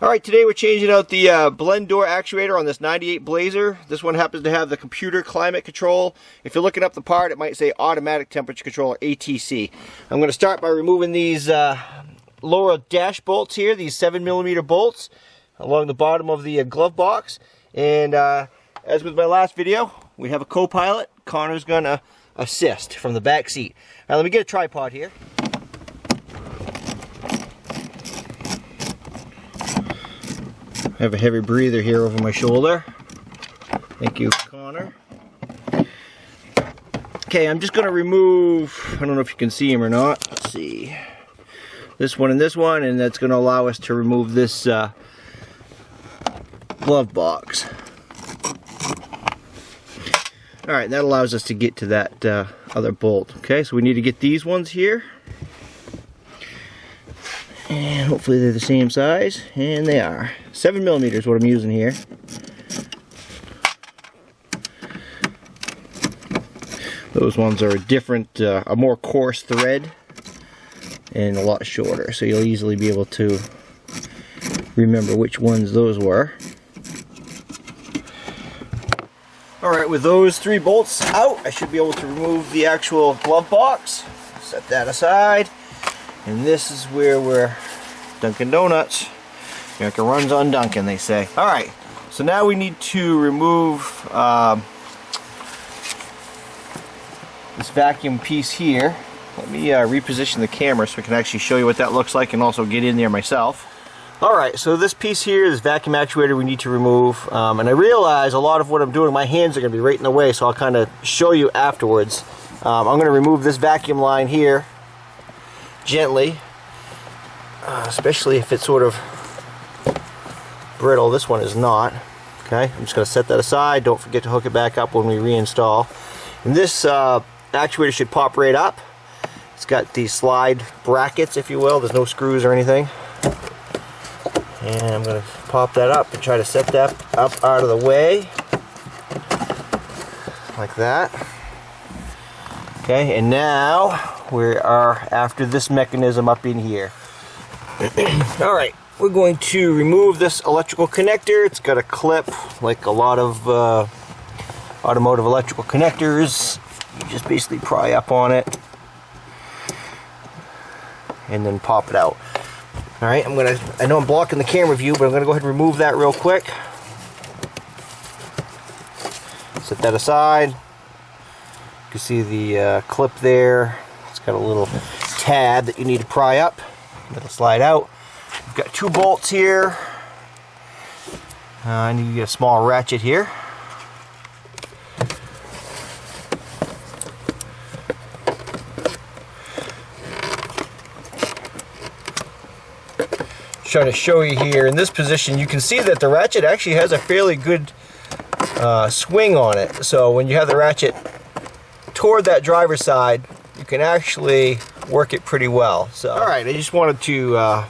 Alright, today we're changing out the blend door actuator on this 98 Blazer. This one happens to have the computer climate control. If you're looking up the part, it might say automatic temperature control, or ATC. I'm going to start by removing these lower dash bolts here, these 7mm bolts along the bottom of the glove box. And as with my last video, we have a co-pilot. Connor's going to assist from the back seat. Now let me get a tripod here. I have a heavy breather here over my shoulder. Thank you, Connor. Okay, I'm just going to remove, I don't know if you can see him or not. Let's see. This one, and that's going to allow us to remove this glove box. Alright, that allows us to get to that other bolt. Okay, so we need to get these ones here. And hopefully they're the same size, and they are. 7mm is what I'm using here. Those ones are a different, a more coarse thread, and a lot shorter, so you'll easily be able to remember which ones those were. Alright, with those 3 bolts out, I should be able to remove the actual glove box. Set that aside. And this is where we're Dunkin' Donuts. America runs on Dunkin', they say. Alright, so now we need to remove this vacuum piece here. Let me reposition the camera so I can actually show you what that looks like and also get in there myself. Alright, so this piece here, this vacuum actuator we need to remove. And I realize a lot of what I'm doing, my hands are going to be right in the way, so I'll kind of show you afterwards. I'm going to remove this vacuum line here gently, especially if it's sort of brittle. This one is not. Okay, I'm just going to set that aside. Don't forget to hook it back up when we reinstall. And this actuator should pop right up. It's got these slide brackets, if you will. There's no screws or anything. And I'm going to pop that up and try to set that up out of the way. Like that. Okay, and now we are after this mechanism up in here. Alright, we're going to remove this electrical connector. It's got a clip like a lot of automotive electrical connectors. You just basically pry up on it and then pop it out. Alright, I know I'm blocking the camera view, but I'm going to go ahead and remove that real quick. Set that aside. You can see the clip there. It's got a little tab that you need to pry up. It'll slide out. We've got 2 bolts here. I need to get a small ratchet here. Trying to show you here in this position, you can see that the ratchet actually has a fairly good swing on it. So when you have the ratchet toward that driver's side, you can actually work it pretty well. So, alright, I just wanted to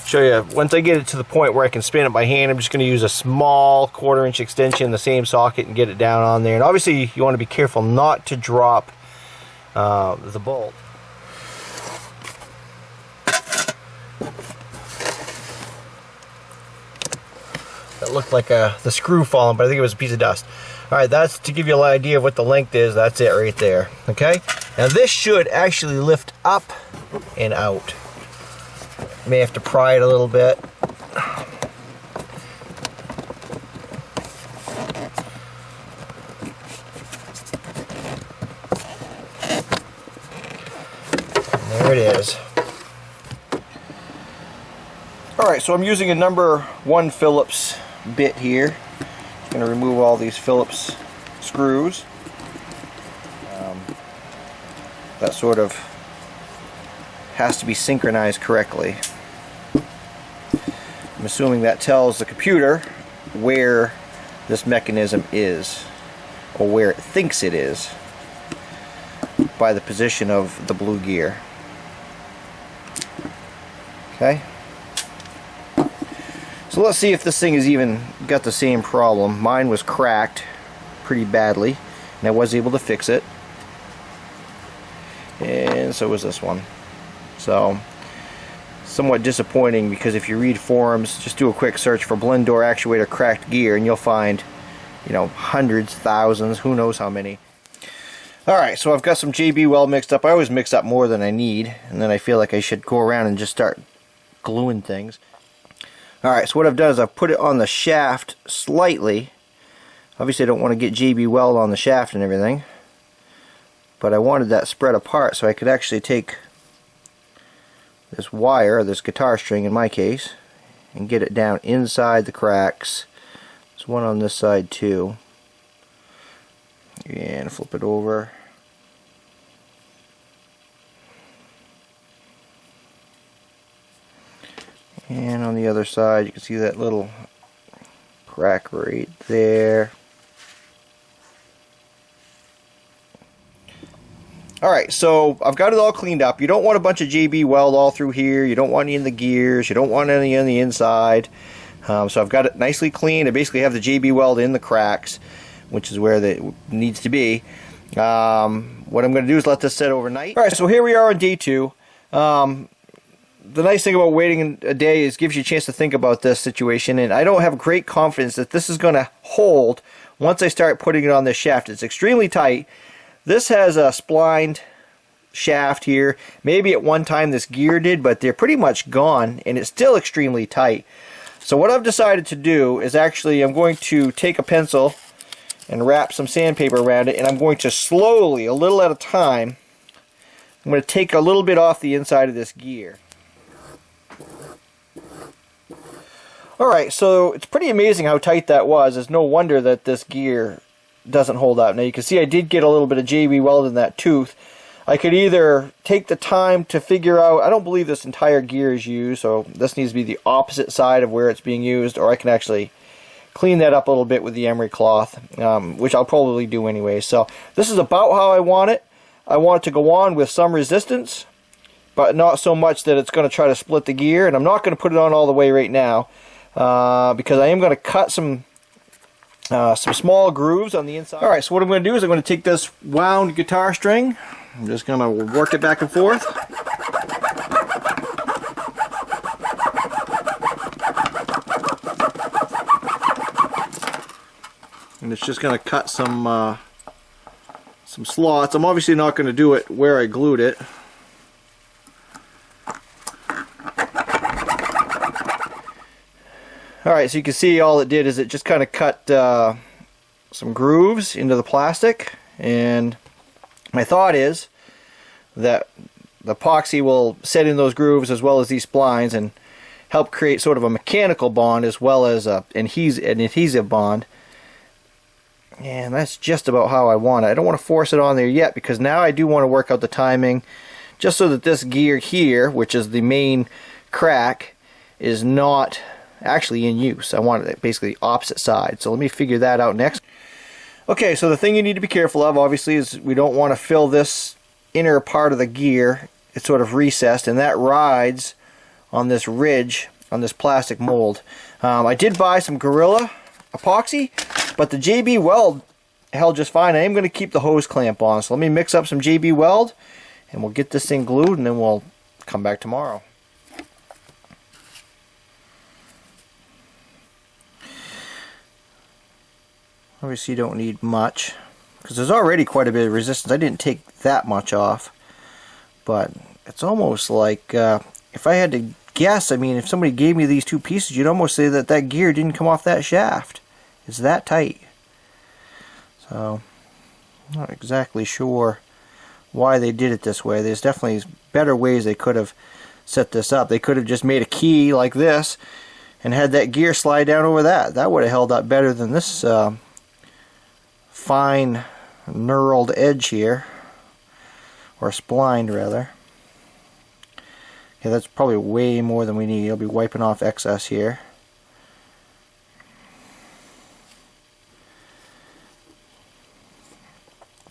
show you, once I get it to the point where I can spin it by hand, I'm just going to use a small 1/4" extension in the same socket and get it down on there. And obviously you want to be careful not to drop the bolt. That looked like the screw falling, but I think it was a piece of dust. Alright, that's to give you an idea of what the length is. That's it right there. Okay? Now this should actually lift up and out. You may have to pry it a little bit. And there it is. Alright, so I'm using a number 1 Phillips bit here. I'm going to remove all these Phillips screws. That sort of has to be synchronized correctly. I'm assuming that tells the computer where this mechanism is, or where it thinks it is, by the position of the blue gear. Okay? So let's see if this thing has even got the same problem. Mine was cracked pretty badly, and I was able to fix it. And so was this one. So somewhat disappointing, because if you read forums, just do a quick search for blend door actuator cracked gear and you'll find, you know, hundreds, thousands, who knows how many. Alright, so I've got some JB Weld mixed up. I always mix up more than I need, and then I feel like I should go around and just start gluing things. Alright, so what I've done is I've put it on the shaft slightly. Obviously I don't want to get JB Weld on the shaft and everything, but I wanted that spread apart so I could actually take this wire, or this guitar string in my case, and get it down inside the cracks. There's one on this side too. And flip it over. And on the other side you can see that little crack right there. Alright, so I've got it all cleaned up. You don't want a bunch of JB Weld all through here. You don't want any in the gears. You don't want any on the inside. So I've got it nicely clean. I basically have the JB Weld in the cracks, which is where it needs to be. What I'm going to do is let this set overnight. Alright, so here we are on day 2. The nice thing about waiting a day is it gives you a chance to think about this situation, and I don't have great confidence that this is going to hold once I start putting it on this shaft. It's extremely tight. This has a splined shaft here. Maybe at one time this gear did, but they're pretty much gone, and it's still extremely tight. So what I've decided to do is actually I'm going to take a pencil and wrap some sandpaper around it, and I'm going to slowly, a little at a time, I'm going to take a little bit off the inside of this gear. Alright, so it's pretty amazing how tight that was. It's no wonder that this gear doesn't hold out. Now you can see I did get a little bit of JB Weld in that tooth. I could either take the time to figure out, I don't believe this entire gear is used, so this needs to be the opposite side of where it's being used, or I can actually clean that up a little bit with the emery cloth, which I'll probably do anyway. So this is about how I want it. I want it to go on with some resistance, but not so much that it's going to try to split the gear, and I'm not going to put it on all the way right now, because I am going to cut some small grooves on the inside. Alright, so what I'm going to do is I'm going to take this wound guitar string, I'm just going to work it back and forth. And it's just going to cut some slots. I'm obviously not going to do it where I glued it. Alright, so you can see all it did is it just kind of cut some grooves into the plastic, and my thought is that the epoxy will set in those grooves as well as these splines and help create sort of a mechanical bond as well as an adhesive bond. And that's just about how I want it. I don't want to force it on there yet, because now I do want to work out the timing just so that this gear here, which is the main crack, is not actually in use. I want it basically the opposite side. So let me figure that out next. Okay, so the thing you need to be careful of, obviously, is we don't want to fill this inner part of the gear. It's sort of recessed, and that rides on this ridge on this plastic mold. I did buy some Gorilla epoxy, but the JB Weld held just fine. I am going to keep the hose clamp on, so let me mix up some JB Weld and we'll get this thing glued, and then we'll come back tomorrow. Obviously you don't need much, because there's already quite a bit of resistance. I didn't take that much off, but it's almost like, if I had to guess, I mean, if somebody gave me these two pieces, you'd almost say that that gear didn't come off that shaft. It's that tight. So, I'm not exactly sure why they did it this way. There's definitely better ways they could have set this up. They could have just made a key like this and had that gear slide down over that. That would have held up better than this fine knurled edge here, or splined rather. Okay, that's probably way more than we need. I'll be wiping off excess here.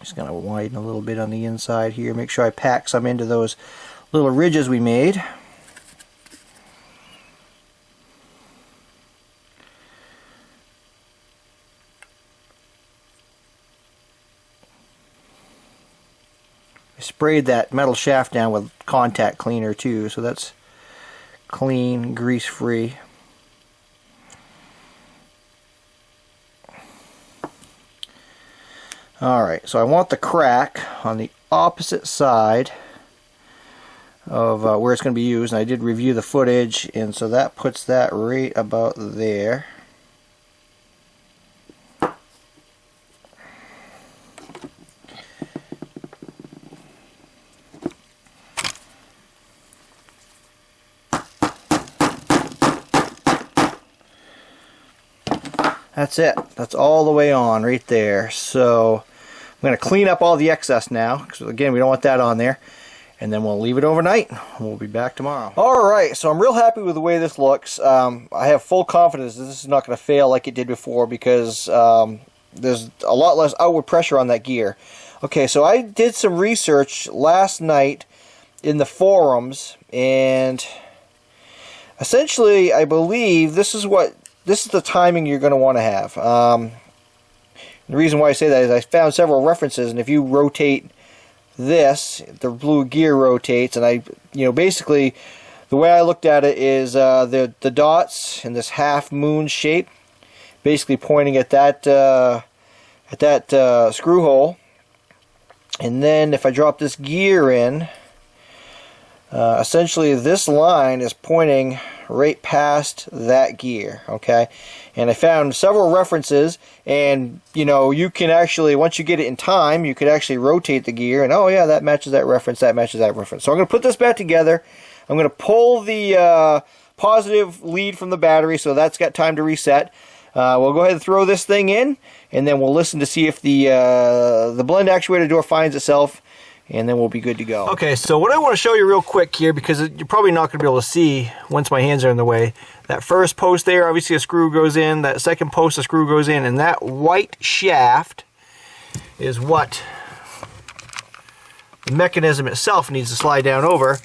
Just going to widen a little bit on the inside here. Make sure I pack some into those little ridges we made. I sprayed that metal shaft down with contact cleaner too, so that's clean, grease-free. Alright, so I want the crack on the opposite side of where it's going to be used, and I did review the footage, and so that puts that right about there. That's it. That's all the way on right there. So I'm going to clean up all the excess now, because again, we don't want that on there. And then we'll leave it overnight. We'll be back tomorrow. Alright, so I'm real happy with the way this looks. I have full confidence that this is not going to fail like it did before, because there's a lot less outward pressure on that gear. Okay, so I did some research last night in the forums, and essentially I believe this is the timing you're going to want to have. The reason why I say that is I found several references, and if you rotate this, the blue gear rotates, and basically the way I looked at it is the dots in this half moon shape, basically pointing at that screw hole, and then if I drop this gear in, essentially this line is pointing right past that gear. Okay, and I found several references, and you can actually, once you get it in time, you could actually rotate the gear, and oh yeah, that matches that reference, that matches that reference. So I'm going to put this back together. I'm going to pull the positive lead from the battery, so that's got time to reset. We'll go ahead and throw this thing in, and then we'll listen to see if the blend actuator door finds itself, and then we'll be good to go. Okay, so what I want to show you real quick here, because you're probably not going to be able to see once my hands are in the way, that first post there, obviously a screw goes in, that second post a screw goes in, and that white shaft is what the mechanism itself needs to slide down over.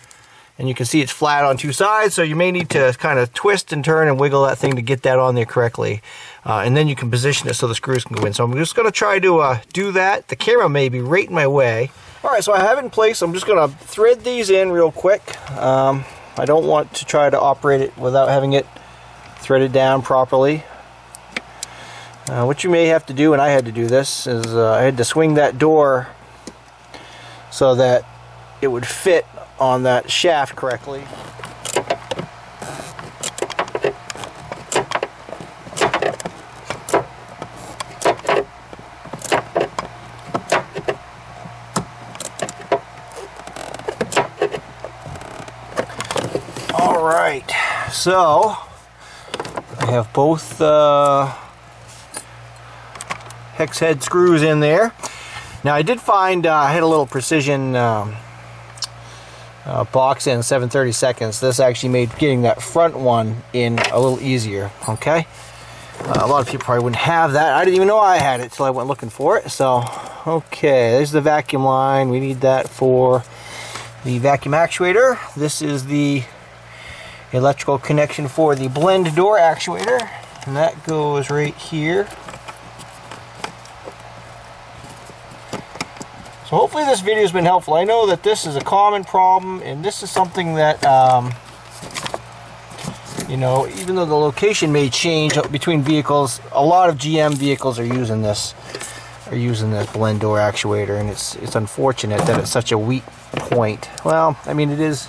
And you can see it's flat on two sides, so you may need to kind of twist and turn and wiggle that thing to get that on there correctly. And then you can position it so the screws can go in. So I'm just going to try to do that. The camera may be right in my way. Alright, so I have it in place. I'm just going to thread these in real quick. I don't want to try to operate it without having it threaded down properly. What you may have to do, and I had to do this, is I had to swing that door so that it would fit on that shaft correctly. Alright, so I have both hex head screws in there. Now I did find I had a little precision box in 7/32. This actually made getting that front one in a little easier. Okay, a lot of people probably wouldn't have that. I didn't even know I had it till I went looking for it. So okay, there's the vacuum line. We need that for the vacuum actuator. This is the electrical connection for the blend door actuator, and that goes right here. So hopefully this video has been helpful. I know that this is a common problem, and this is something that, even though the location may change between vehicles, a lot of GM vehicles are using this blend door actuator, and it's unfortunate that it's such a weak point. Well, I mean, it is,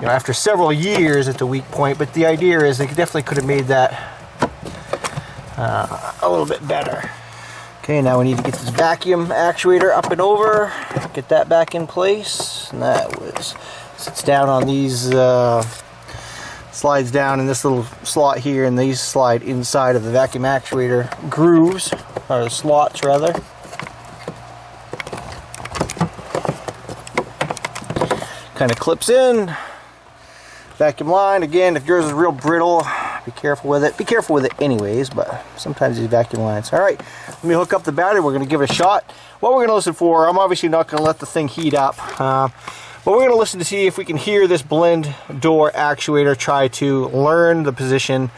after several years it's a weak point, but the idea is they definitely could have made that a little bit better. Okay, now we need to get this vacuum actuator up and over, get that back in place, and that sits down on these, slides down in this little slot here, and these slide inside of the vacuum actuator grooves, or the slots rather. Kind of clips in. Vacuum line, again, if yours is real brittle, be careful with it. Be careful with it anyways, but sometimes these vacuum lines. Alright, let me hook up the battery. We're going to give it a shot. What we're going to listen for, I'm obviously not going to let the thing heat up, but we're going to listen to see if we can hear this blend door actuator try to learn the position.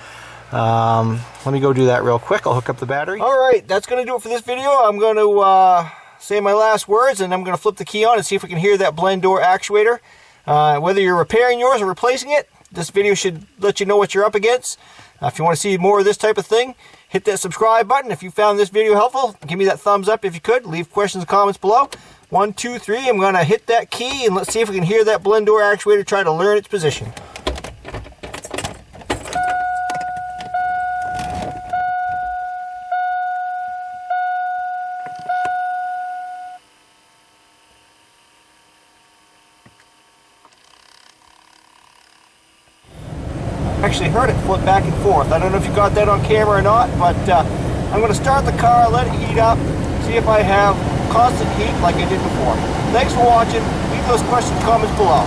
Let me go do that real quick. I'll hook up the battery. Alright, that's going to do it for this video. I'm going to say my last words, and I'm going to flip the key on and see if we can hear that blend door actuator. Whether you're repairing yours or replacing it, This video should let you know what you're up against. If you want to see more of this type of thing, hit that subscribe button. If you found this video helpful, give me that thumbs up if you could. Leave questions and comments below. 1, 2, 3. I'm going to hit that key and let's see if we can hear that blend door actuator try to learn its position. Actually heard it flip back and forth. I don't know if you got that on camera or not, but I'm going to start the car, let it heat up, see if I have constant heat like I did before. Thanks for watching. Leave those questions and comments below.